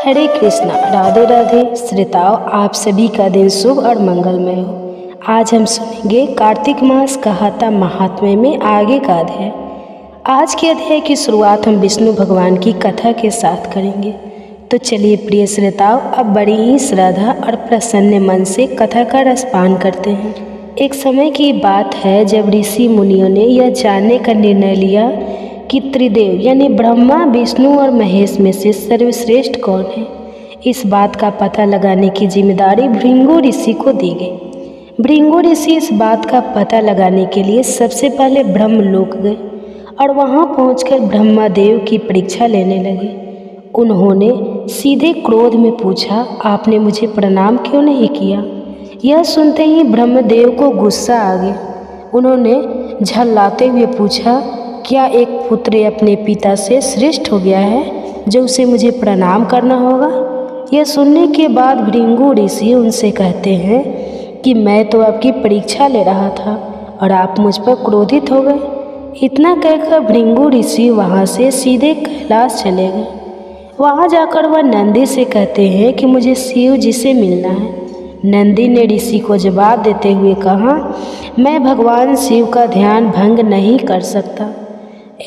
हरे कृष्णा, राधे राधे। श्रोताओं, आप सभी का दिन शुभ और मंगलमय हो। आज हम सुनेंगे कार्तिक मास कहाता महात्म्य में आगे का अध्याय। आज के अध्याय की शुरुआत हम विष्णु भगवान की कथा के साथ करेंगे। तो चलिए प्रिय श्रोताओं, अब बड़ी ही श्रद्धा और प्रसन्न मन से कथा का रसपान करते हैं। एक समय की बात है जब ऋषि मुनियों ने यह जानने का निर्णय लिया कि त्रिदेव यानी ब्रह्मा, विष्णु और महेश में से सर्वश्रेष्ठ कौन है। इस बात का पता लगाने की जिम्मेदारी भृंगु ऋषि को दी गई। भृंगु ऋषि इस बात का पता लगाने के लिए सबसे पहले ब्रह्मलोक गए और वहां पहुंचकर ब्रह्मा देव की परीक्षा लेने लगे। उन्होंने सीधे क्रोध में पूछा, आपने मुझे प्रणाम क्यों नहीं किया। यह सुनते ही ब्रह्मदेव को गुस्सा आ गया। उन्होंने झल्लाते हुए पूछा, क्या एक पुत्र अपने पिता से श्रेष्ठ हो गया है जो उसे मुझे प्रणाम करना होगा। यह सुनने के बाद भृंगु ऋषि उनसे कहते हैं कि मैं तो आपकी परीक्षा ले रहा था और आप मुझ पर क्रोधित हो गए। इतना कहकर भृंगु ऋषि वहाँ से सीधे कैलाश चले गए। वहाँ जाकर वह नंदी से कहते हैं कि मुझे शिव जी से मिलना है। नंदी ने ऋषि को जवाब देते हुए कहा, मैं भगवान शिव का ध्यान भंग नहीं कर सकता।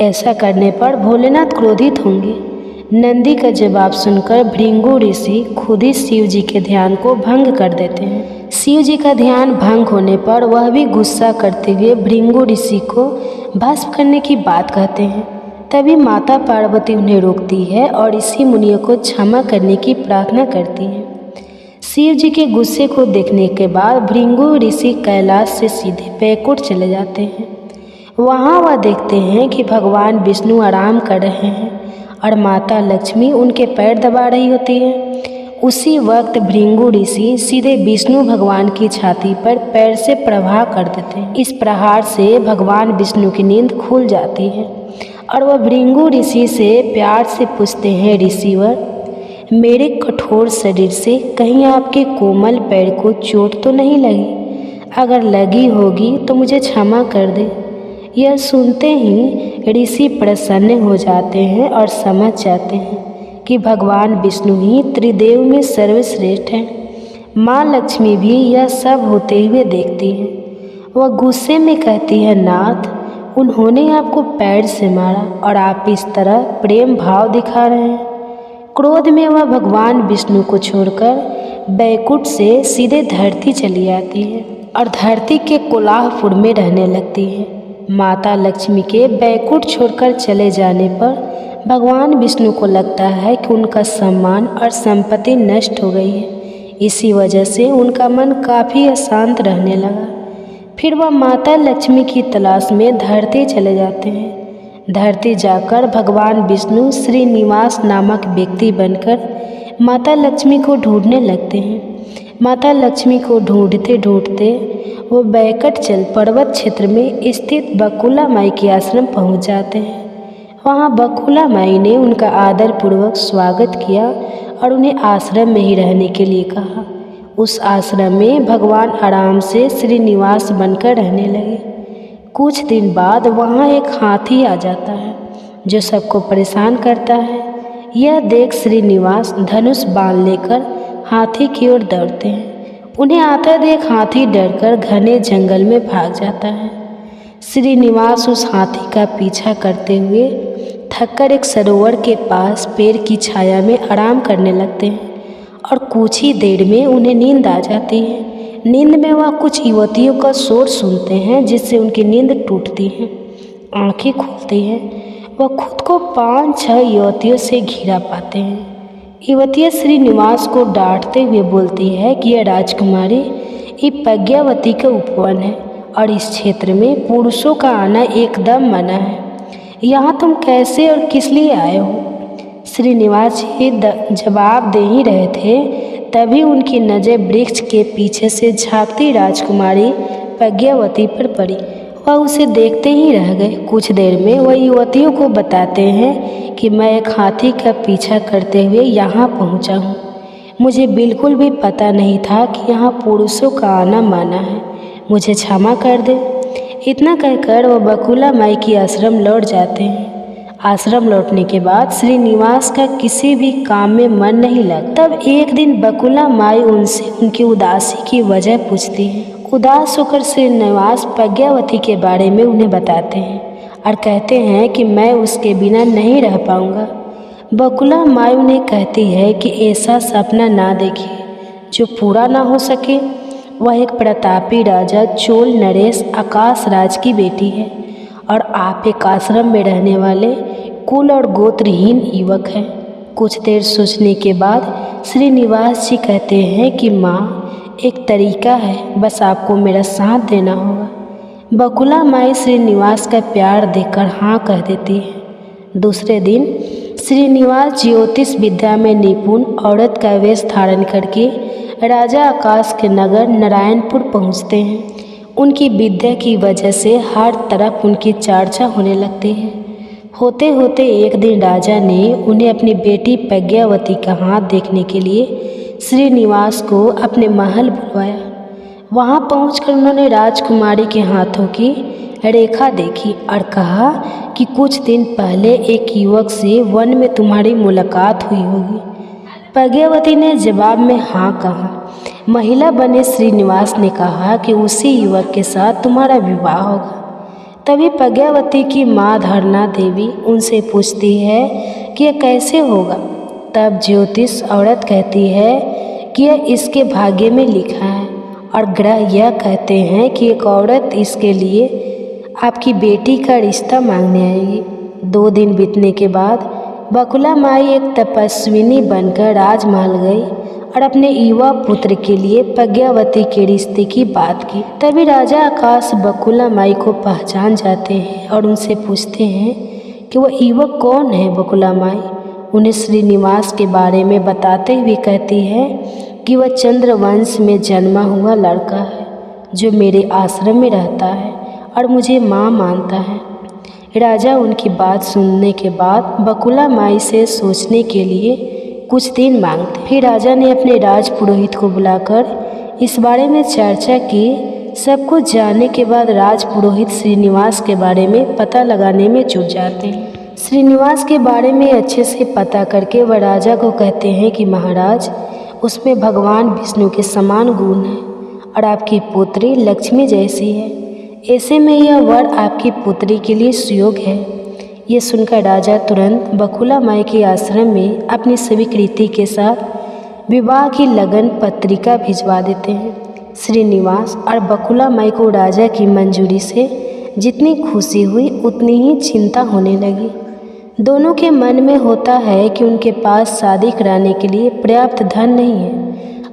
ऐसा करने पर भोलेनाथ क्रोधित होंगे। नंदी का जवाब सुनकर भृंगु ऋषि खुद ही शिव जी के ध्यान को भंग कर देते हैं। शिव जी का ध्यान भंग होने पर वह भी गुस्सा करते हुए भृंगु ऋषि को भस्म करने की बात कहते हैं। तभी माता पार्वती उन्हें रोकती है और ऋषि मुनियों को क्षमा करने की प्रार्थना करती है। शिव जी के गुस्से को देखने के बाद भृंगु ऋषि कैलाश से सीधे बैकुंठ चले जाते हैं। वहाँ वह देखते हैं कि भगवान विष्णु आराम कर रहे हैं और माता लक्ष्मी उनके पैर दबा रही होती है। उसी वक्त भृंगु ऋषि सीधे विष्णु भगवान की छाती पर पैर से प्रहार कर देते हैं। इस प्रहार से भगवान विष्णु की नींद खुल जाती है और वह भृंगु ऋषि से प्यार से पूछते हैं, ऋषिवर, मेरे कठोर शरीर से कहीं आपके कोमल पैर को चोट तो नहीं लगी। अगर लगी होगी तो मुझे क्षमा कर दे। यह सुनते ही ऋषि प्रसन्न हो जाते हैं और समझ जाते हैं कि भगवान विष्णु ही त्रिदेव में सर्वश्रेष्ठ हैं। माँ लक्ष्मी भी यह सब होते हुए देखती हैं। वह गुस्से में कहती है, नाथ, उन्होंने आपको पैर से मारा और आप इस तरह प्रेम भाव दिखा रहे हैं। क्रोध में वह भगवान विष्णु को छोड़कर बैकुंठ से सीधे धरती चली आती है और धरती के कोलाहपुर में रहने लगती है। माता लक्ष्मी के बैकुंठ छोड़कर चले जाने पर भगवान विष्णु को लगता है कि उनका सम्मान और संपत्ति नष्ट हो गई है। इसी वजह से उनका मन काफ़ी अशांत रहने लगा। फिर वह माता लक्ष्मी की तलाश में धरती चले जाते हैं। धरती जाकर भगवान विष्णु श्रीनिवास नामक व्यक्ति बनकर माता लक्ष्मी को ढूंढने लगते हैं। माता लक्ष्मी को ढूंढते ढूंढते वो बैकुंठ पर्वत क्षेत्र में स्थित बकुला माई के आश्रम पहुंच जाते हैं। वहां बकुला माई ने उनका आदर पूर्वक स्वागत किया और उन्हें आश्रम में ही रहने के लिए कहा। उस आश्रम में भगवान आराम से श्रीनिवास बनकर रहने लगे। कुछ दिन बाद वहां एक हाथी आ जाता है जो सबको परेशान करता है। यह देख श्रीनिवास धनुष बाण लेकर हाथी की ओर दौड़ते हैं। उन्हें आता देख हाथी डरकर घने जंगल में भाग जाता है। श्रीनिवास उस हाथी का पीछा करते हुए थककर एक सरोवर के पास पेड़ की छाया में आराम करने लगते हैं और कुछ ही देर में उन्हें नींद आ जाती है। नींद में वह कुछ युवतियों का शोर सुनते हैं जिससे उनकी नींद टूटती है। आंखें खुलती हैं, वह खुद को 5-6 युवतियों से घिरा पाते हैं। युवतियाँ श्रीनिवास को डांटते हुए बोलती है कि यह राजकुमारी ये प्रज्ञावती का उपवन है और इस क्षेत्र में पुरुषों का आना एकदम मना है। यहाँ तुम कैसे और किस लिए आए हो। श्रीनिवास जी जवाब दे ही रहे थे, तभी उनकी नज़र वृक्ष के पीछे से झांकती राजकुमारी प्रज्ञावती पर पड़ी। वह उसे देखते ही रह गए। कुछ देर में वह युवतियों को बताते हैं कि मैं एक हाथी का पीछा करते हुए यहाँ पहुँचा हूँ। मुझे बिल्कुल भी पता नहीं था कि यहाँ पुरुषों का आना माना है। मुझे क्षमा कर दे। इतना कहकर वह बकुला माई की आश्रम लौट जाते हैं। आश्रम लौटने के बाद श्रीनिवास का किसी भी काम में मन नहीं लगता। तब एक दिन बकुला माई उनसे उनकी उदासी की वजह पूछती है। उदास होकर श्रीनिवास प्रज्ञावती के बारे में उन्हें बताते हैं और कहते हैं कि मैं उसके बिना नहीं रह पाऊंगा। बकुला माई उन्हें कहती है कि ऐसा सपना ना देखिए जो पूरा ना हो सके। वह एक प्रतापी राजा चोल नरेश आकाश राज की बेटी है और आप एक आश्रम में रहने वाले कुल और गोत्रहीन युवक हैं। कुछ देर सोचने के बाद श्रीनिवास जी कहते हैं कि माँ, एक तरीका है, बस आपको मेरा साथ देना होगा। बकुला माई श्रीनिवास का प्यार देखकर हाँ कह देती है। दूसरे दिन श्रीनिवास ज्योतिष विद्या में निपुण औरत का वेश धारण करके राजा आकाश के नगर नारायणपुर पहुँचते हैं। उनकी विद्या की वजह से हर तरफ उनकी चर्चा होने लगती है। होते होते एक दिन राजा ने उन्हें अपनी बेटी प्रज्ञावती का हाथ देखने के लिए श्रीनिवास को अपने महल बुलवाया। वहाँ पहुंचकर उन्होंने राजकुमारी के हाथों की रेखा देखी और कहा कि कुछ दिन पहले एक युवक से वन में तुम्हारी मुलाकात हुई होगी। प्रज्ञावती ने जवाब में हाँ कहा। महिला बने श्रीनिवास ने कहा कि उसी युवक के साथ तुम्हारा विवाह होगा। तभी प्रज्ञावती की माँ धरना देवी उनसे पूछती है कि यह कैसे होगा। तब ज्योतिष औरत कहती है कि यह इसके भाग्य में लिखा है और ग्रह यह कहते हैं कि एक औरत इसके लिए आपकी बेटी का रिश्ता मांगने आएगी। 2 दिन बीतने के बाद बकुला माई एक तपस्विनी बनकर राजमहल गई और अपने युवा पुत्र के लिए प्रज्ञावती के रिश्ते की बात की। तभी राजा आकाश बकुला माई को पहचान जाते हैं और उनसे पूछते हैं कि वह युवक कौन है। बकुला माई उन्हें श्रीनिवास के बारे में बताते हुए कहती है कि वह चंद्रवंश में जन्मा हुआ लड़का है जो मेरे आश्रम में रहता है और मुझे माँ मानता है। राजा उनकी बात सुनने के बाद बकुला माई से सोचने के लिए कुछ दिन मांगते। फिर राजा ने अपने राज पुरोहित को बुलाकर इस बारे में चर्चा की। सब कुछ जानने के बाद राज पुरोहित श्रीनिवास के बारे में पता लगाने में जुट जाते हैं। श्रीनिवास के बारे में अच्छे से पता करके वह राजा को कहते हैं कि महाराज, उसमें भगवान विष्णु के समान गुण हैं और आपकी पुत्री लक्ष्मी जैसी है। ऐसे में यह वर आपकी पुत्री के लिए सुयोग है। ये सुनकर राजा तुरंत बकुला माई के आश्रम में अपनी स्वीकृति के साथ विवाह की लगन पत्रिका भिजवा देते हैं। श्रीनिवास और बकुला माई को राजा की मंजूरी से जितनी खुशी हुई उतनी ही चिंता होने लगी। दोनों के मन में होता है कि उनके पास शादी कराने के लिए पर्याप्त धन नहीं है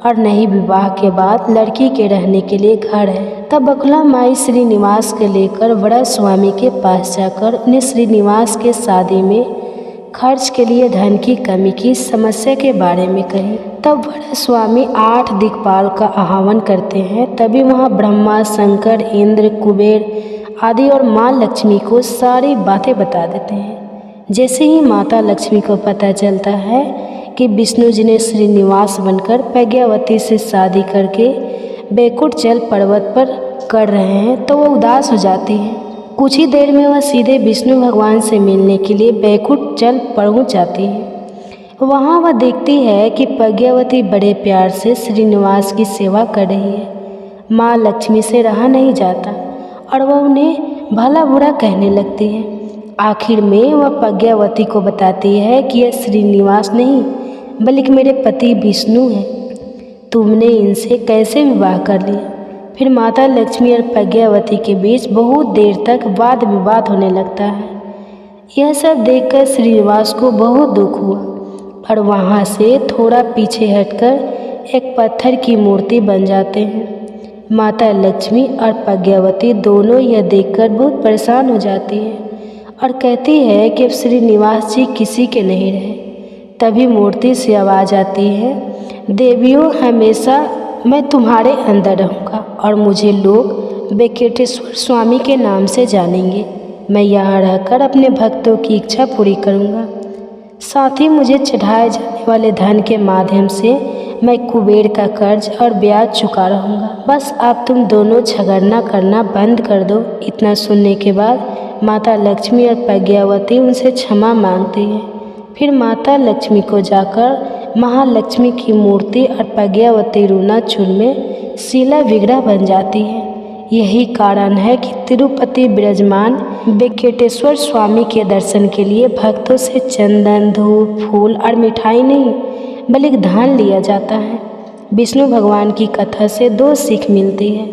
और न ही विवाह के बाद लड़की के रहने के लिए घर है। तब बकुला माई श्रीनिवास के लेकर बड़ा स्वामी के पास जाकर उन्हें श्रीनिवास के शादी में खर्च के लिए धन की कमी की समस्या के बारे में कही। तब बड़ा स्वामी 8 दिक्पाल का आह्वान करते हैं। तभी वहाँ ब्रह्मा, शंकर, इंद्र, कुबेर आदि और माँ लक्ष्मी को सारी बातें बता देते हैं। जैसे ही माता लक्ष्मी को पता चलता है कि विष्णु जी ने श्रीनिवास बनकर प्रज्ञावती से शादी करके बैकुंठ जल पर्वत पर कर रहे हैं तो वह उदास हो जाती है। कुछ ही देर में वह सीधे विष्णु भगवान से मिलने के लिए बैकुंठ जल पहुंच जाती है। वहां वह देखती है कि प्रज्ञावती बड़े प्यार से श्रीनिवास की सेवा कर रही है। माँ लक्ष्मी से रहा नहीं जाता और वह उन्हें भला बुरा कहने लगती है। आखिर में वह प्रज्ञावती को बताती है कि यह श्रीनिवास नहीं बल्कि मेरे पति विष्णु हैं। तुमने इनसे कैसे विवाह कर लिया। फिर माता लक्ष्मी और प्रज्ञावती के बीच बहुत देर तक वाद विवाद होने लगता है। यह सब देखकर श्रीनिवास को बहुत दुख हुआ और वहाँ से थोड़ा पीछे हटकर एक पत्थर की मूर्ति बन जाते हैं। माता लक्ष्मी और प्रज्ञावती दोनों यह देखकर बहुत परेशान हो जाती है और कहती है कि अब श्रीनिवास जी किसी के नहीं रहे। तभी मूर्ति से आवाज़ आती है, देवियों, हमेशा मैं तुम्हारे अंदर रहूँगा और मुझे लोग वेंकटेश्वर स्वामी के नाम से जानेंगे। मैं यहाँ रहकर अपने भक्तों की इच्छा पूरी करूँगा। साथ ही मुझे चढ़ाए जाने वाले धन के माध्यम से मैं कुबेर का कर्ज और ब्याज चुका रहूँगा। बस अब तुम दोनों झगड़ना करना बंद कर दो। इतना सुनने के बाद माता लक्ष्मी और प्रज्ञावती उनसे क्षमा मांगती है। फिर माता लक्ष्मी को जाकर महालक्ष्मी की मूर्ति और प्रज्ञावती रूनाचूर में शिला विग्रह बन जाती है। यही कारण है कि तिरुपति विराजमान वेंकटेश्वर स्वामी के दर्शन के लिए भक्तों से चंदन, धूप, फूल और मिठाई नहीं बल्कि धन लिया जाता है। विष्णु भगवान की कथा से दो सीख मिलती है।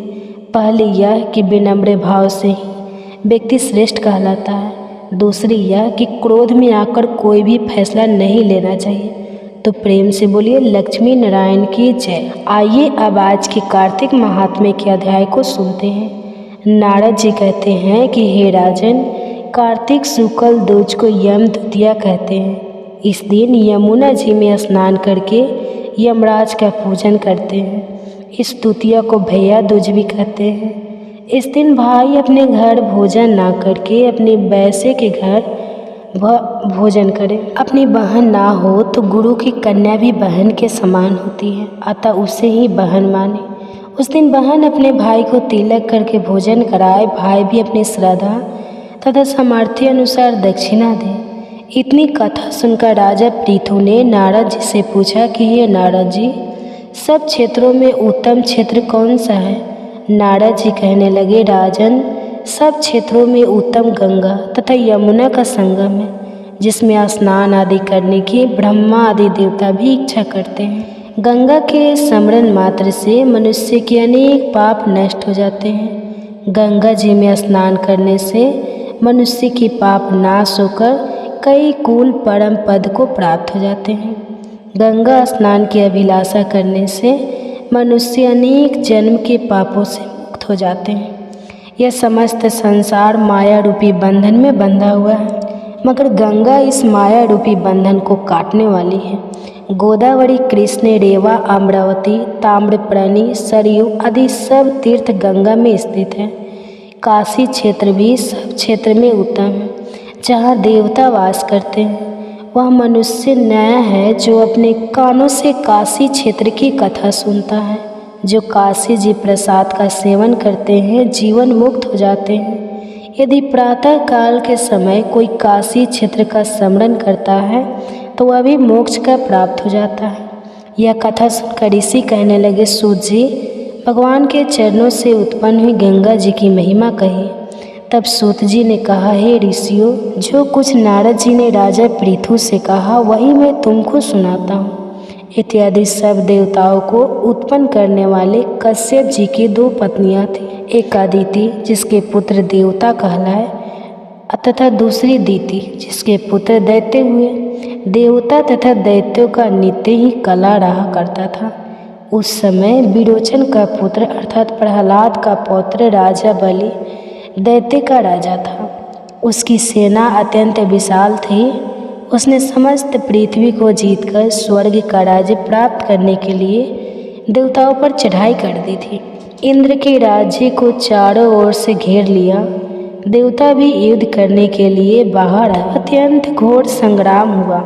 पहली यह कि विनम्र भाव से ही व्यक्ति श्रेष्ठ कहलाता है। दूसरी यह कि क्रोध में आकर कोई भी फैसला नहीं लेना चाहिए। तो प्रेम से बोलिए लक्ष्मी नारायण की जय। आइए अब आज के कार्तिक महात्म्य के अध्याय को सुनते हैं। नारद जी कहते हैं कि हे राजन, कार्तिक शुक्ल दूज को यम द्वितीया कहते हैं। इस दिन यमुना जी में स्नान करके यमराज का पूजन करते हैं। इस द्वितीया को भैया दूज भी कहते हैं। इस दिन भाई अपने घर भोजन ना करके अपने बैसे के घर भोजन करें। अपनी बहन ना हो तो गुरु की कन्या भी बहन के समान होती है, अतः उसे ही बहन माने। उस दिन बहन अपने भाई को तिलक करके भोजन कराए, भाई भी अपनी श्रद्धा तथा सामर्थ्य अनुसार दक्षिणा दे। इतनी कथा सुनकर राजा पृथु ने नारद जी से पूछा कि हे नारद जी, सब क्षेत्रों में उत्तम क्षेत्र कौन सा है? नारद जी कहने लगे, राजन, सब क्षेत्रों में उत्तम गंगा तथा यमुना का संगम है, जिसमें स्नान आदि करने की ब्रह्मा आदि देवता भी इच्छा करते हैं। गंगा के स्मरण मात्र से मनुष्य के अनेक पाप नष्ट हो जाते हैं। गंगा जी में स्नान करने से मनुष्य के पाप नाश होकर कई कुल परम पद को प्राप्त हो जाते हैं। गंगा स्नान की अभिलाषा करने से मनुष्य अनेक जन्म के पापों से मुक्त हो जाते हैं। यह समस्त संसार माया रूपी बंधन में बंधा हुआ है, मगर गंगा इस माया रूपी बंधन को काटने वाली है। गोदावरी, कृष्ण, रेवा, अमरावती, ताम्रपर्णी, सरयू आदि सब तीर्थ गंगा में स्थित है। काशी क्षेत्र भी सब क्षेत्र में उत्तम है, जहाँ देवता वास करते हैं। वह मनुष्य नया है जो अपने कानों से काशी क्षेत्र की कथा सुनता है। जो काशी जी प्रसाद का सेवन करते हैं जीवन मुक्त हो जाते हैं। यदि प्रातः काल के समय कोई काशी क्षेत्र का स्मरण करता है तो वह भी मोक्ष का प्राप्त हो जाता है। यह कथा सुनकर ऋषि कहने लगे, सूत जी, भगवान के चरणों से उत्पन्न हुई गंगा जी की महिमा कही। तब सूत जी ने कहा, हे ऋषियों, जो कुछ नारद जी ने राजा पृथु से कहा वही मैं तुमको सुनाता हूँ। इत्यादि सब देवताओं को उत्पन्न करने वाले कश्यप जी की दो पत्नियां थीं। एक अदिति जिसके पुत्र देवता कहलाए तथा दूसरी दीति जिसके पुत्र दैत्य हुए। देवता तथा दैत्यों का नित्य ही कला रहा करता था। उस समय विरोचन का पुत्र अर्थात प्रहलाद का पौत्र राजा बलि दैत्य का राजा था। उसकी सेना अत्यंत विशाल थी। उसने समस्त पृथ्वी को जीतकर स्वर्ग का राज्य प्राप्त करने के लिए देवताओं पर चढ़ाई कर दी थी। इंद्र के राज्य को चारों ओर से घेर लिया। देवता भी युद्ध करने के लिए बाहर आए। अत्यंत घोर संग्राम हुआ।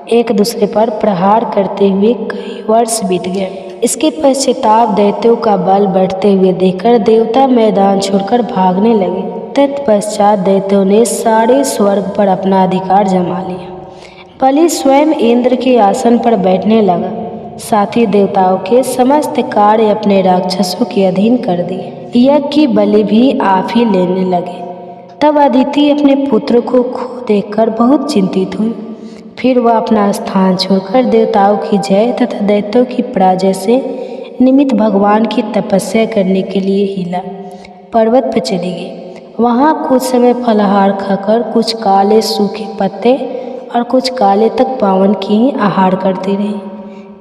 एक दूसरे पर प्रहार करते हुए कई वर्ष बीत गए। इसके पश्चाताप दैत्यों का बल बढ़ते हुए देखकर देवता मैदान छोड़कर भागने लगे। तत्पश्चात दैत्यों ने सारे स्वर्ग पर अपना अधिकार जमा लिया। बलि स्वयं इंद्र के आसन पर बैठने लगा। साथ ही देवताओं के समस्त कार्य अपने राक्षसों के अधीन कर दिए। यज्ञ की बलि भी आप ही लेने लगे। तब अदिति अपने पुत्र को खो देखकर बहुत चिंतित हुई। फिर वह अपना स्थान छोड़कर देवताओं की जय तथा दैत्यों की पराजय से निमित्त भगवान की तपस्या करने के लिए हिला पर्वत पर चली गई। वहाँ कुछ समय फलाहार खाकर कुछ काले सूखे पत्ते और कुछ काले तक पावन की आहार करती रही।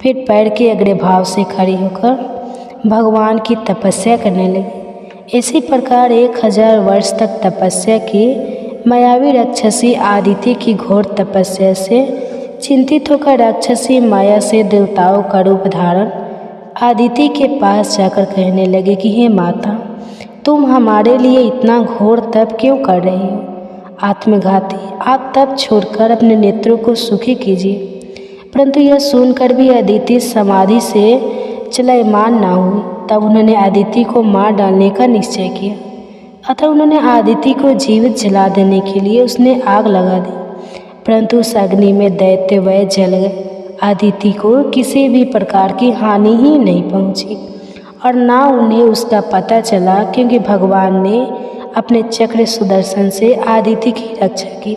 फिर पैर के अग्र भाव से खड़ी होकर भगवान की तपस्या करने लगी। इसी प्रकार 1000 वर्ष तक तपस्या की मायावी राक्षसी आदिति की घोर तपस्या से चिंतित होकर राक्षसी माया से देवताओं का रूप धारण आदिति के पास जाकर कहने लगे कि हे माता, तुम हमारे लिए इतना घोर तप क्यों कर रही हो? आत्मघाती, आप तप छोड़कर अपने नेत्रों को सुखी कीजिए। परंतु यह सुनकर भी अदिति समाधि से चलायमान ना हुई। तब उन्होंने अदिति को मार डालने का निश्चय किया। अतः उन्होंने आदिति को जीवित जला देने के लिए उसने आग लगा दी, परंतु उस अग्नि में दैत्य वह जल गए। आदिति को किसी भी प्रकार की हानि ही नहीं पहुंची और ना उन्हें उसका पता चला, क्योंकि भगवान ने अपने चक्र सुदर्शन से आदिति की रक्षा की।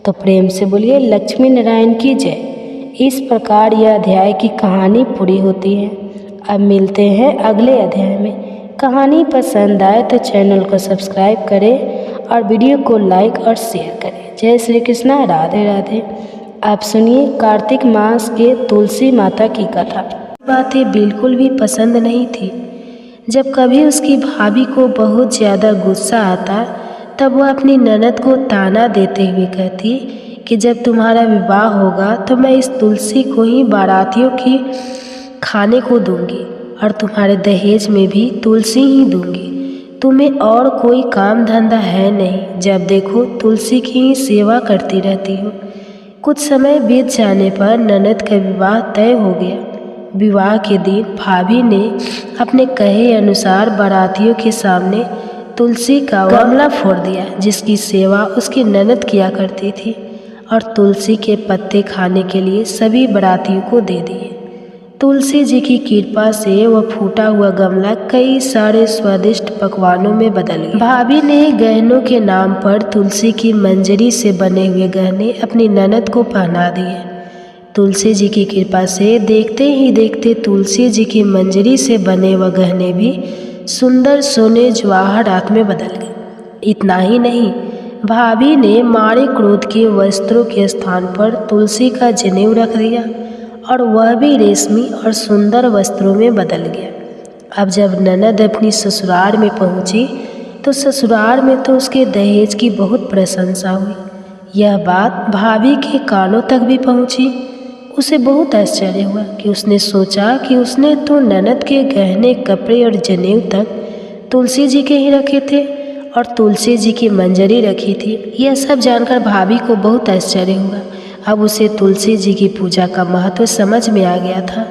तो प्रेम से बोलिए लक्ष्मी नारायण की जय। इस प्रकार यह अध्याय की कहानी पूरी होती है। अब मिलते हैं अगले अध्याय में। कहानी पसंद आए तो चैनल को सब्सक्राइब करें और वीडियो को लाइक और शेयर करें। जय श्री कृष्णा, राधे राधे। आप सुनिए कार्तिक मास के तुलसी माता की कथा। बातें बिल्कुल भी पसंद नहीं थी। जब कभी उसकी भाभी को बहुत ज़्यादा गुस्सा आता तब वह अपनी ननद को ताना देते हुए कहती कि जब तुम्हारा विवाह होगा तो मैं इस तुलसी को ही बारातियों की खाने को दूंगी और तुम्हारे दहेज में भी तुलसी ही दूंगी। तुम्हें और कोई काम धंधा है नहीं, जब देखो तुलसी की ही सेवा करती रहती हो। कुछ समय बीत जाने पर ननद का विवाह तय हो गया। विवाह के दिन भाभी ने अपने कहे अनुसार बारातियों के सामने तुलसी का गमला फोड़ दिया, जिसकी सेवा उसकी ननद किया करती थी, और तुलसी के पत्ते खाने के लिए सभी बारातियों को दे दिए। तुलसी जी की कृपा से वह फूटा हुआ गमला कई सारे स्वादिष्ट पकवानों में बदल गया। भाभी ने गहनों के नाम पर तुलसी की मंजरी से बने हुए गहने अपनी ननद को पहना दिए। तुलसी जी की कृपा से देखते ही देखते तुलसी जी की मंजरी से बने वह गहने भी सुंदर सोने जवाहरात में बदल गए। इतना ही नहीं, भाभी ने मारे क्रोध के वस्त्रों के स्थान पर तुलसी का जनेऊ रख दिया और वह भी रेशमी और सुंदर वस्त्रों में बदल गया। अब जब ननद अपनी ससुराल में पहुंची तो ससुराल में तो उसके दहेज की बहुत प्रशंसा हुई। यह बात भाभी के कानों तक भी पहुंची। उसे बहुत आश्चर्य हुआ कि उसने सोचा कि उसने तो ननद के गहने, कपड़े और जनेऊ तक तुलसी जी के ही रखे थे और तुलसी जी की मंजरी रखी थी। यह सब जानकर भाभी को बहुत आश्चर्य हुआ। अब उसे तुलसी जी की पूजा का महत्व समझ में आ गया था।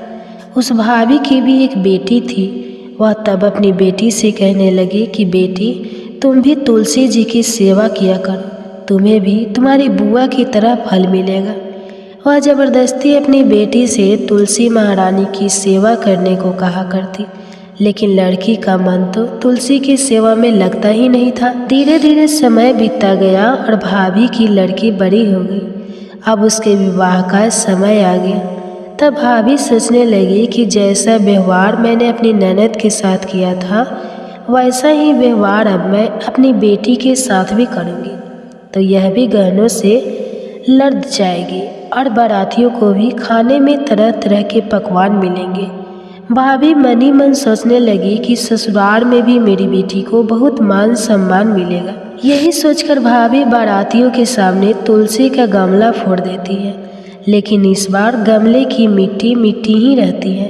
उस भाभी की भी एक बेटी थी। वह तब अपनी बेटी से कहने लगी कि बेटी, तुम भी तुलसी जी की सेवा किया करो, तुम्हें भी तुम्हारी बुआ की तरह फल मिलेगा। वह जबरदस्ती अपनी बेटी से तुलसी महारानी की सेवा करने को कहा करती, लेकिन लड़की का मन तो तुलसी की सेवा में लगता ही नहीं था। धीरे धीरे समय बीतता गया और भाभी की लड़की बड़ी हो गई। अब उसके विवाह का समय आ गया। तब भाभी सोचने लगी कि जैसा व्यवहार मैंने अपनी ननद के साथ किया था, वैसा ही व्यवहार अब मैं अपनी बेटी के साथ भी करूँगी, तो यह भी गहनों से लद जाएगी और बारातियों को भी खाने में तरह तरह के पकवान मिलेंगे। भाभी मन ही मन सोचने लगी कि ससुराल में भी मेरी बेटी को बहुत मान सम्मान मिलेगा। यही सोचकर भाभी बारातियों के सामने तुलसी का गमला फोड़ देती है, लेकिन इस बार गमले की मिट्टी मिट्टी ही रहती है।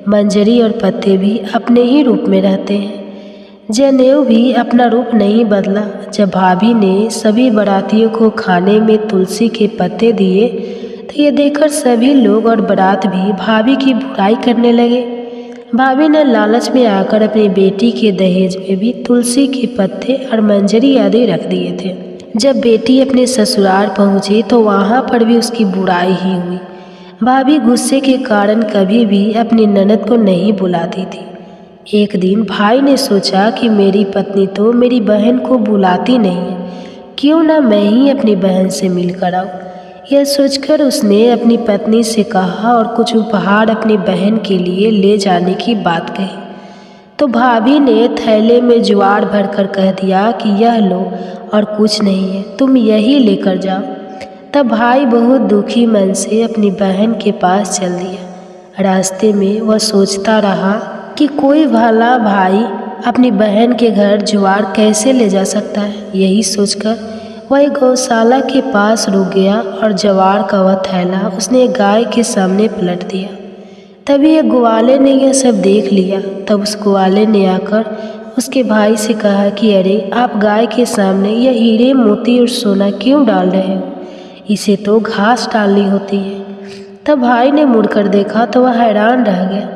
मंजरी और पत्ते भी अपने ही रूप में रहते हैं। जनेऊ भी अपना रूप नहीं बदला। जब भाभी ने सभी बारातियों को खाने में तुलसी के पत्ते दिए तो ये देखकर सभी लोग और बारात भी भाभी की बुराई करने लगे। भाभी ने लालच में आकर अपनी बेटी के दहेज में भी तुलसी के पत्ते और मंजरी आदि रख दिए थे। जब बेटी अपने ससुराल पहुंची तो वहां पर भी उसकी बुराई ही हुई। भाभी गुस्से के कारण कभी भी अपनी ननद को नहीं बुलाती थी। एक दिन भाई ने सोचा कि मेरी पत्नी तो मेरी बहन को बुलाती नहीं है, क्यों ना मैं ही अपनी बहन से मिलकर आऊँ। यह सोचकर उसने अपनी पत्नी से कहा और कुछ उपहार अपनी बहन के लिए ले जाने की बात कही। तो भाभी ने थैले में ज्वार भरकर कह दिया कि यह लो और कुछ नहीं है, तुम यही लेकर जाओ। तब भाई बहुत दुखी मन से अपनी बहन के पास चल दिया। रास्ते में वह सोचता रहा कि कोई भला भाई अपनी बहन के घर ज्वार कैसे ले जा सकता है। यही सोचकर वह एक गौशाला के पास रुक गया और ज्वार का वह थैला उसने एक गाय के सामने पलट दिया। तभी एक ग्वाले ने यह सब देख लिया। तब उस ग्वाले ने आकर उसके भाई से कहा कि अरे, आप गाय के सामने यह हीरे मोती और सोना क्यों डाल रहे हो, इसे तो घास डालनी होती है। तब भाई ने मुड़कर देखा तो वह हैरान रह गया।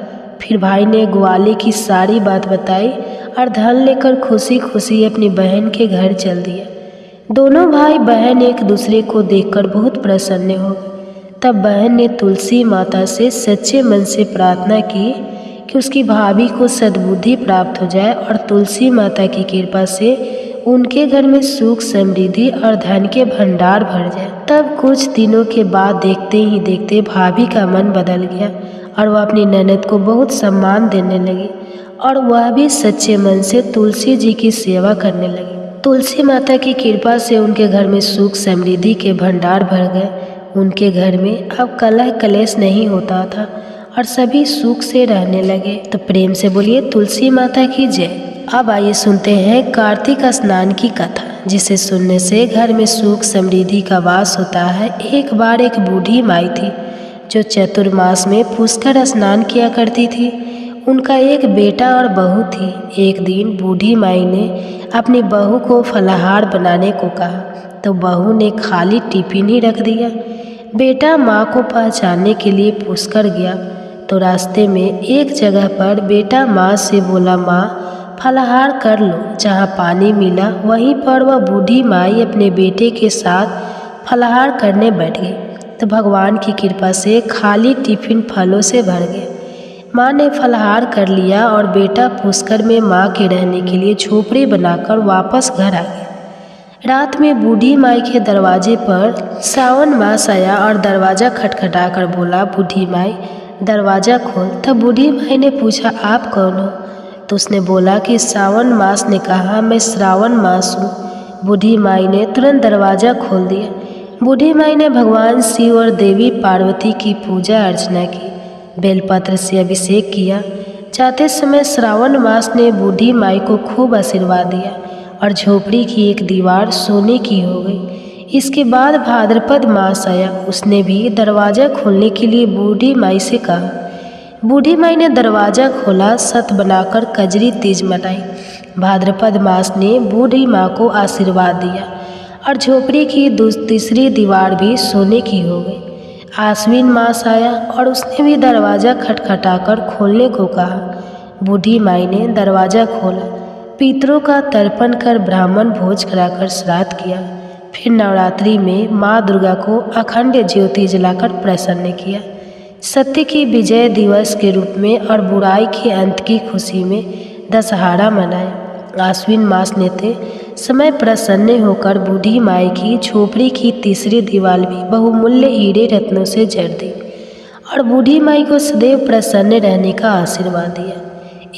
फिर भाई ने ग्वाले की सारी बात बताई और धन लेकर खुशी खुशी अपनी बहन के घर चल दिया। दोनों भाई बहन एक दूसरे को देखकर बहुत प्रसन्न हो गए। तब बहन ने तुलसी माता से सच्चे मन से प्रार्थना की कि उसकी भाभी को सद्बुद्धि प्राप्त हो जाए और तुलसी माता की कृपा से उनके घर में सुख समृद्धि और धन के भंडार भर जाए। तब कुछ दिनों के बाद देखते ही देखते भाभी का मन बदल गया और वह अपनी ननद को बहुत सम्मान देने लगी और वह भी सच्चे मन से तुलसी जी की सेवा करने लगी। तुलसी माता की कृपा से उनके घर में सुख समृद्धि के भंडार भर गए। उनके घर में अब कलह कलेश नहीं होता था और सभी सुख से रहने लगे। तो प्रेम से बोलिए तुलसी माता की जय। अब आइए सुनते हैं कार्तिक स्नान की कथा, जिसे सुनने से घर में सुख समृद्धि का वास होता है। एक बार एक बूढ़ी माई थी जो चतुर्मास में पुष्कर स्नान किया करती थी। उनका एक बेटा और बहू थी। एक दिन बूढ़ी माई ने अपनी बहू को फलाहार बनाने को कहा तो बहू ने खाली टिफिन ही रख दिया। बेटा माँ को पहचानने के लिए पुष्कर गया तो रास्ते में एक जगह पर बेटा माँ से बोला, माँ फलाहार कर लो। जहाँ पानी मिला वहीं पर वह बूढ़ी माई अपने बेटे के साथ फलाहार करने बैठ गई। तो भगवान की कृपा से खाली टिफिन फलों से भर गया। माँ ने फलाहार कर लिया और बेटा पुष्कर में माँ के रहने के लिए झोपड़ी बनाकर वापस घर आ गया। रात में बूढ़ी माई के दरवाजे पर सावन मास आया और दरवाज़ा खटखटाकर बोला, बूढ़ी माई दरवाज़ा खोल। तब बूढ़ी माई ने पूछा, आप कौन हो? तो उसने बोला कि सावन मास ने कहा, मैं श्रावण मास हूँ। बूढ़ी माई ने तुरंत दरवाज़ा खोल दिया। बूढ़ी माई ने भगवान शिव और देवी पार्वती की पूजा अर्चना की, बेलपत्र से अभिषेक किया। जाते समय श्रावण मास ने बूढ़ी माई को खूब आशीर्वाद दिया और झोपड़ी की एक दीवार सोने की हो गई। इसके बाद भाद्रपद मास आया। उसने भी दरवाज़ा खोलने के लिए बूढ़ी माई से कहा। बूढ़ी माई ने दरवाज़ा खोला, सत बनाकर कजरी तीज मनाई। भाद्रपद मास ने बूढ़ी माँ को आशीर्वाद दिया और झोपड़ी की तीसरी दीवार भी सोने की हो गई। आश्विन मास आया और उसने भी दरवाज़ा खटखटाकर खोलने को कहा। बूढ़ी माई ने दरवाज़ा खोला, पितरों का तर्पण कर ब्राह्मण भोज कराकर श्राद्ध किया। फिर नवरात्रि में माँ दुर्गा को अखंड ज्योति जलाकर प्रसन्न किया। सत्य की विजय दिवस के रूप में और बुराई के अंत की खुशी में दशहरा मनाया। आश्विन मास नेते समय प्रसन्न होकर बूढ़ी माई की झोपड़ी की तीसरी दीवार भी बहुमूल्य हीरे रत्नों से जड़ दी और बूढ़ी माई को सदैव प्रसन्न रहने का आशीर्वाद दिया।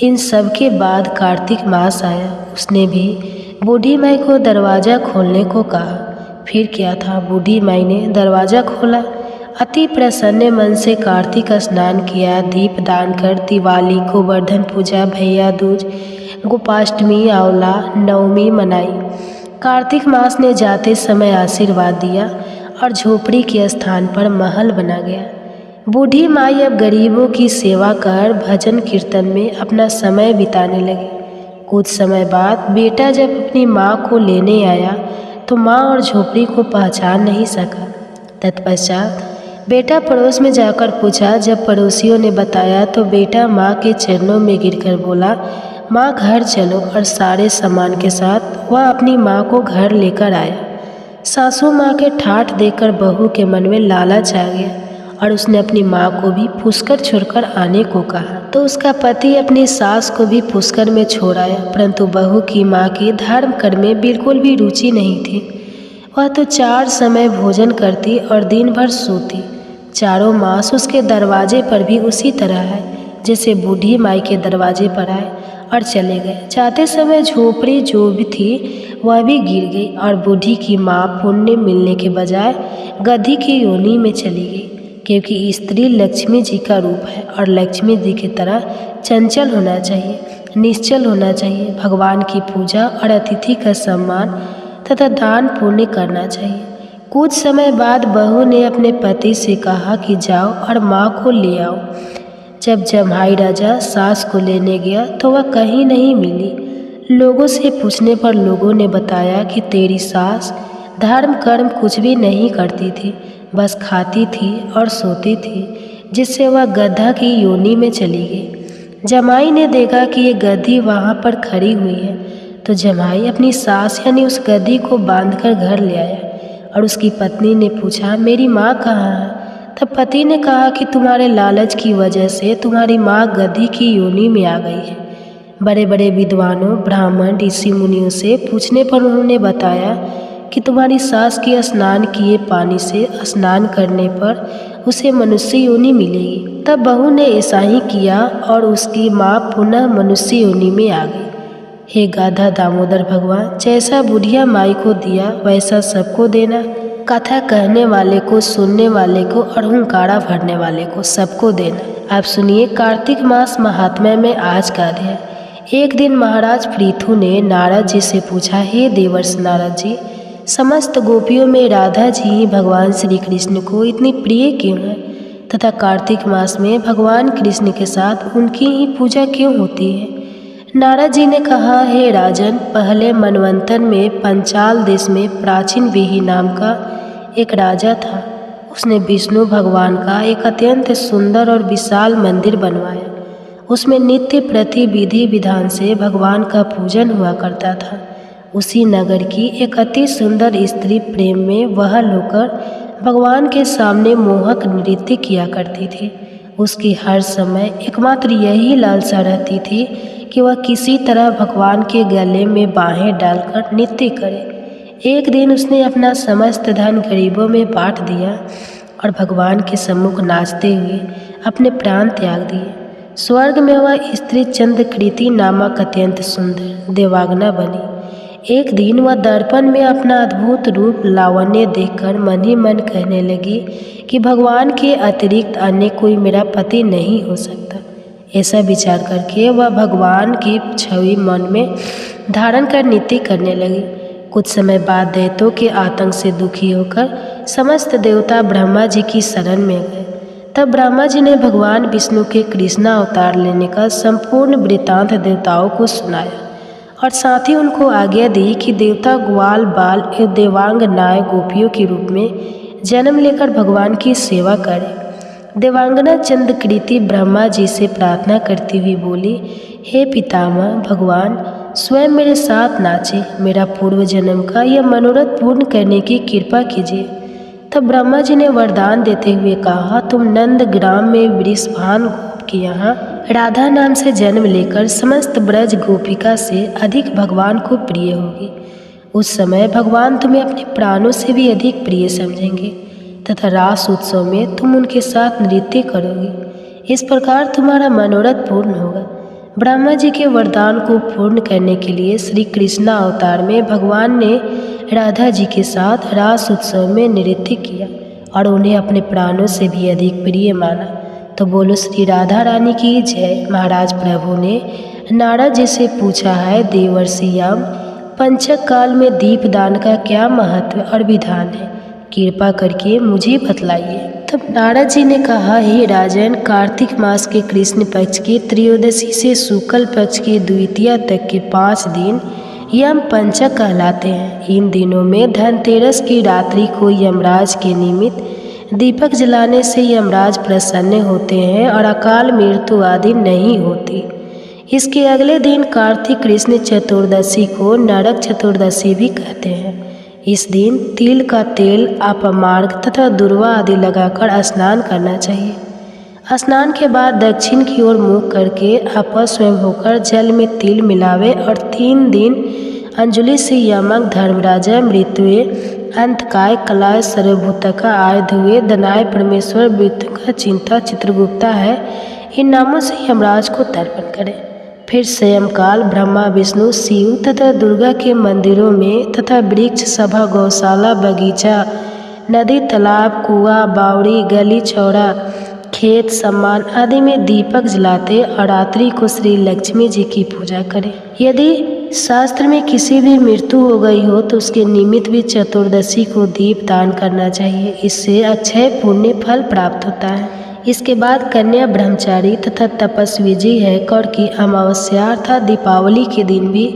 इन सब के बाद कार्तिक मास आया। उसने भी बूढ़ी माई को दरवाज़ा खोलने को कहा। फिर क्या था, बूढ़ी माई ने दरवाज़ा खोला, अति प्रसन्न मन से कार्तिक स्नान किया, दीप दान कर दिवाली, गोवर्धन पूजा, भैया दूज, गोपाष्टमी, आंवला नवमी मनाई। कार्तिक मास ने जाते समय आशीर्वाद दिया और झोपड़ी के स्थान पर महल बना गया। बूढ़ी माई अब गरीबों की सेवा कर भजन कीर्तन में अपना समय बिताने लगी। कुछ समय बाद बेटा जब अपनी माँ को लेने आया तो माँ और झोपड़ी को पहचान नहीं सका। तत्पश्चात बेटा पड़ोस में जाकर पूछा। जब पड़ोसियों ने बताया तो बेटा माँ के चरणों में गिरकर बोला, माँ घर चलो, और सारे सामान के साथ वह अपनी माँ को घर लेकर आया। सासू माँ के ठाठ देकर बहू के मन में लालच आ गया और उसने अपनी माँ को भी पुष्कर छोड़कर आने को कहा। तो उसका पति अपनी सास को भी पुष्कर में छोड़ आया, परंतु बहू की माँ की धर्म कर्म में बिल्कुल भी रुचि नहीं थी। वह तो 4 समय भोजन करती और दिन भर सोती। चारों मास उसके दरवाजे पर भी उसी तरह है जैसे बूढ़ी माई के दरवाजे पर आए और चले गए। जाते समय झोपड़ी जो भी थी वह भी गिर गई और बूढ़ी की माँ पुण्य मिलने के बजाय गधी की योनि में चली गई, क्योंकि स्त्री लक्ष्मी जी का रूप है और लक्ष्मी जी की तरह चंचल होना चाहिए, निश्चल होना चाहिए। भगवान की पूजा और अतिथि का सम्मान तथा दान पुण्य करना चाहिए। कुछ समय बाद बहू ने अपने पति से कहा कि जाओ और माँ को ले आओ। जब जम्हाई राजा सास को लेने गया तो वह कहीं नहीं मिली। लोगों से पूछने पर लोगों ने बताया कि तेरी सास धर्म कर्म कुछ भी नहीं करती थी, बस खाती थी और सोती थी, जिससे वह गधा की योनि में चली गई। जमाई ने देखा कि ये गद्दी वहाँ पर खड़ी हुई है, तो जमाई अपनी सास यानी उस गद्दी को बांधकर घर ले आया और उसकी पत्नी ने पूछा, मेरी माँ कहाँ है? तब पति ने कहा कि तुम्हारे लालच की वजह से तुम्हारी माँ गद्दी की योनि में आ गई है। बड़े बड़े विद्वानों, ब्राह्मण, ऋषि मुनियों से पूछने पर उन्होंने बताया कि तुम्हारी सास के स्नान किए पानी से स्नान करने पर उसे मनुष्य योनि मिलेगी। तब बहू ने ऐसा ही किया और उसकी माँ पुनः मनुष्य योनि में आ गई। हे गाधा दामोदर भगवान, जैसा बुढ़िया माई को दिया वैसा सबको देना। कथा कहने वाले को, सुनने वाले को और हुंकारा भरने वाले को सबको देना। आप सुनिए कार्तिक मास महात्म्य में आज का अध्याय। एक दिन महाराज पृथु ने नारद जी से पूछा, हे देवर्षि नारद जी, समस्त गोपियों में राधा जी ही भगवान श्री कृष्ण को इतनी प्रिय क्यों है तथा कार्तिक मास में भगवान कृष्ण के साथ उनकी ही पूजा क्यों होती है? नारद जी ने कहा, हे राजन, पहले मनवंतर में पंचाल देश में प्राचीन वेही नाम का एक राजा था। उसने विष्णु भगवान का एक अत्यंत सुंदर और विशाल मंदिर बनवाया। उसमें नित्य प्रति विधि विधान से भगवान का पूजन हुआ करता था। उसी नगर की एक अति सुंदर स्त्री प्रेम में वहल होकर भगवान के सामने मोहक नृत्य किया करती थी। उसकी हर समय एकमात्र यही लालसा रहती थी कि वह किसी तरह भगवान के गले में बाहें डालकर नृत्य करे। एक दिन उसने अपना समस्त धन गरीबों में बांट दिया और भगवान के सम्मुख नाचते हुए अपने प्राण त्याग दिए। स्वर्ग में वह स्त्री चंद्रकृति नामक अत्यंत सुंदर देवांगना बनी। एक दिन वह दर्पण में अपना अद्भुत रूप लावण्य देखकर मन ही मन कहने लगी कि भगवान के अतिरिक्त अन्य कोई मेरा पति नहीं हो सकता। ऐसा विचार करके वह भगवान की छवि मन में धारण कर नृत्य करने लगी। कुछ समय बाद दैत्यों के आतंक से दुखी होकर समस्त देवता ब्रह्मा जी की शरण में गए। तब ब्रह्मा जी ने भगवान विष्णु के कृष्ण अवतार लेने का संपूर्ण वृत्तांत देवताओं को सुनाया और साथ ही उनको आज्ञा दी कि देवता ग्वाल बाल एवं देवांग नाय गोपियों के रूप में जन्म लेकर भगवान की सेवा करें। देवांगना चंद्रकृति ब्रह्मा जी से प्रार्थना करती हुई बोली, हे पितामह भगवान, स्वयं मेरे साथ नाचे, मेरा पूर्व जन्म का यह मनोरथ पूर्ण करने की कृपा कीजिए। तब ब्रह्मा जी ने वरदान देते हुए कहा, तुम नंद ग्राम में वृषभान गोप के यहाँ राधा नाम से जन्म लेकर समस्त ब्रज गोपिका से अधिक भगवान को प्रिय होगी। उस समय भगवान तुम्हें अपने प्राणों से भी अधिक प्रिय समझेंगे तथा रास उत्सव में तुम उनके साथ नृत्य करोगी। इस प्रकार तुम्हारा मनोरथ पूर्ण होगा। ब्रह्मा जी के वरदान को पूर्ण करने के लिए श्री कृष्ण अवतार में भगवान ने राधा जी के साथ रास उत्सव में नृत्य किया और उन्हें अपने प्राणों से भी अधिक प्रिय माना। तो बोलो श्री राधा रानी की जय। महाराज प्रभु ने नारद जी से पूछा है, देवर्षि यम, पंचक काल में दीपदान का क्या महत्व और विधान है? कृपा करके मुझे बतलाइए। तब नारद जी ने कहा, हे राजन, कार्तिक मास के कृष्ण पक्ष की त्रयोदशी से शुक्ल पक्ष की द्वितीया तक के 5 दिन यम पंचक कहलाते हैं। इन दिनों में धनतेरस की रात्रि को यमराज के निमित्त दीपक जलाने से यमराज प्रसन्न होते हैं और अकाल मृत्यु आदि नहीं होती। इसके अगले दिन कार्तिक कृष्ण चतुर्दशी को नरक चतुर्दशी भी कहते हैं। इस दिन तिल का तेल, अपमार्ग तथा दुर्वा आदि लगाकर स्नान करना चाहिए। स्नान के बाद दक्षिण की ओर मुख करके अपस्वयं होकर जल में तिल मिलावे और 3 दिन अंजलि से यमक, धर्मराजा, मृत्युए, अंतकाय, कलाय, सर्वभूतका, आयुधुए, दनाय, परमेश्वर, मृत्युका, चिंता, चित्रगुप्ता है, इन नामों से यमराज को तर्पण करें। फिर स्वयंकाल ब्रह्मा, विष्णु, शिव तथा दुर्गा के मंदिरों में तथा वृक्ष, सभा, गौशाला, बगीचा, नदी, तालाब, कुआं, बावड़ी, गली, चौड़ा, खेत, सम्मान आदि में दीपक जलाते और रात्रि को श्री लक्ष्मी जी की पूजा करें। यदि शास्त्र में किसी भी मृत्यु हो गई हो तो उसके निमित्त भी चतुर्दशी को दीप दान करना चाहिए। इससे अक्षय पुण्य फल प्राप्त होता है। इसके बाद कन्या, ब्रह्मचारी तथा तपस्वी जी है कौर की अमावस्या अर्थात दीपावली के दिन भी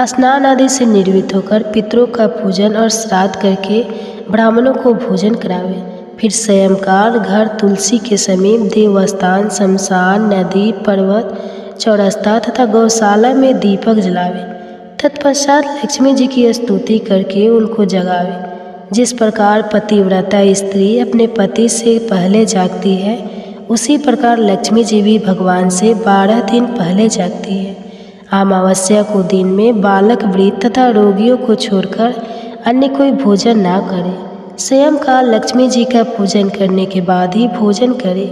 स्नान आदि से निर्वृत्त होकर पितरों का पूजन और श्राद्ध करके ब्राह्मणों को भोजन करावे। फिर स्वयंकाल घर, तुलसी के समीप, देवस्थान, शमशान, नदी, पर्वत, चौरस्ता तथा गौशाला में दीपक जलावे। तत्पश्चात लक्ष्मी जी की स्तुति करके उनको जगावे। जिस प्रकार पतिव्रता स्त्री अपने पति से पहले जागती है, उसी प्रकार लक्ष्मी जी भी भगवान से 12 दिन पहले जागती है। अमावस्या को दिन में बालक, वृद्ध तथा रोगियों को छोड़कर अन्य कोई भोजन ना करे। स्वयं काल लक्ष्मी जी का पूजन करने के बाद ही भोजन करे।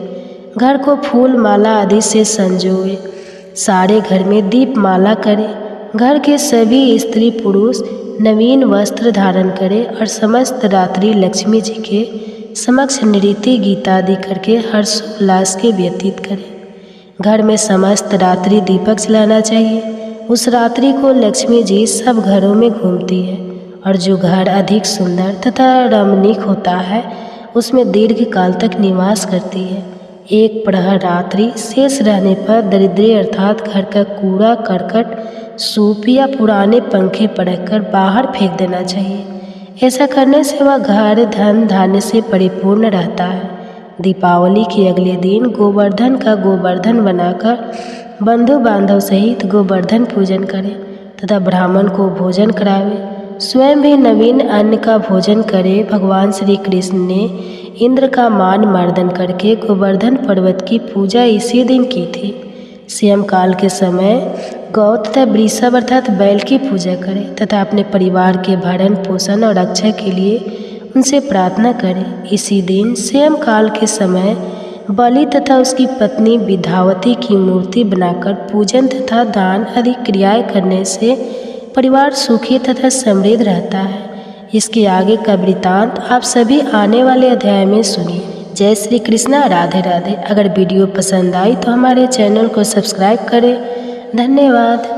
घर को फूल माला आदि से संजोए। सारे घर में दीप माला करे। घर के सभी स्त्री पुरुष नवीन वस्त्र धारण करें और समस्त रात्रि लक्ष्मी जी के समक्ष नृत्य गीतादि करके हर्षोल्लास के व्यतीत करें। घर में समस्त रात्रि दीपक जलाना चाहिए। उस रात्रि को लक्ष्मी जी सब घरों में घूमती है और जो घर अधिक सुंदर तथा रमणीक होता है, उसमें दीर्घ काल तक निवास करती है। एक प्रहर रात्रि शेष रहने पर दरिद्री अर्थात घर का कूड़ा करकट, सूप या पुराने पंखे पटककर बाहर फेंक देना चाहिए। ऐसा करने से वह घर धन धान्य से परिपूर्ण रहता है। दीपावली के अगले दिन गोवर्धन का गोवर्धन बनाकर बंधु बांधव सहित गोवर्धन पूजन करें तथा ब्राह्मण को भोजन करावे। स्वयं भी नवीन अन्न का भोजन करे। भगवान श्री कृष्ण ने इंद्र का मान मर्दन करके गोवर्धन पर्वत की पूजा इसी दिन की थी। स्वयं काल के समय गौ तथा वृषभ अर्थात बैल की पूजा करें तथा अपने परिवार के भरण पोषण और रक्षा के लिए उनसे प्रार्थना करें। इसी दिन स्वयं काल के समय बलि तथा उसकी पत्नी विद्यावती की मूर्ति बनाकर पूजन तथा दान आदि क्रियाएं करने से परिवार सुखी तथा समृद्ध रहता है। इसके आगे का वृतांत आप सभी आने वाले अध्याय में सुनिए। जय श्री कृष्णा, राधे राधे। अगर वीडियो पसंद आई तो हमारे चैनल को सब्सक्राइब करें। धन्यवाद।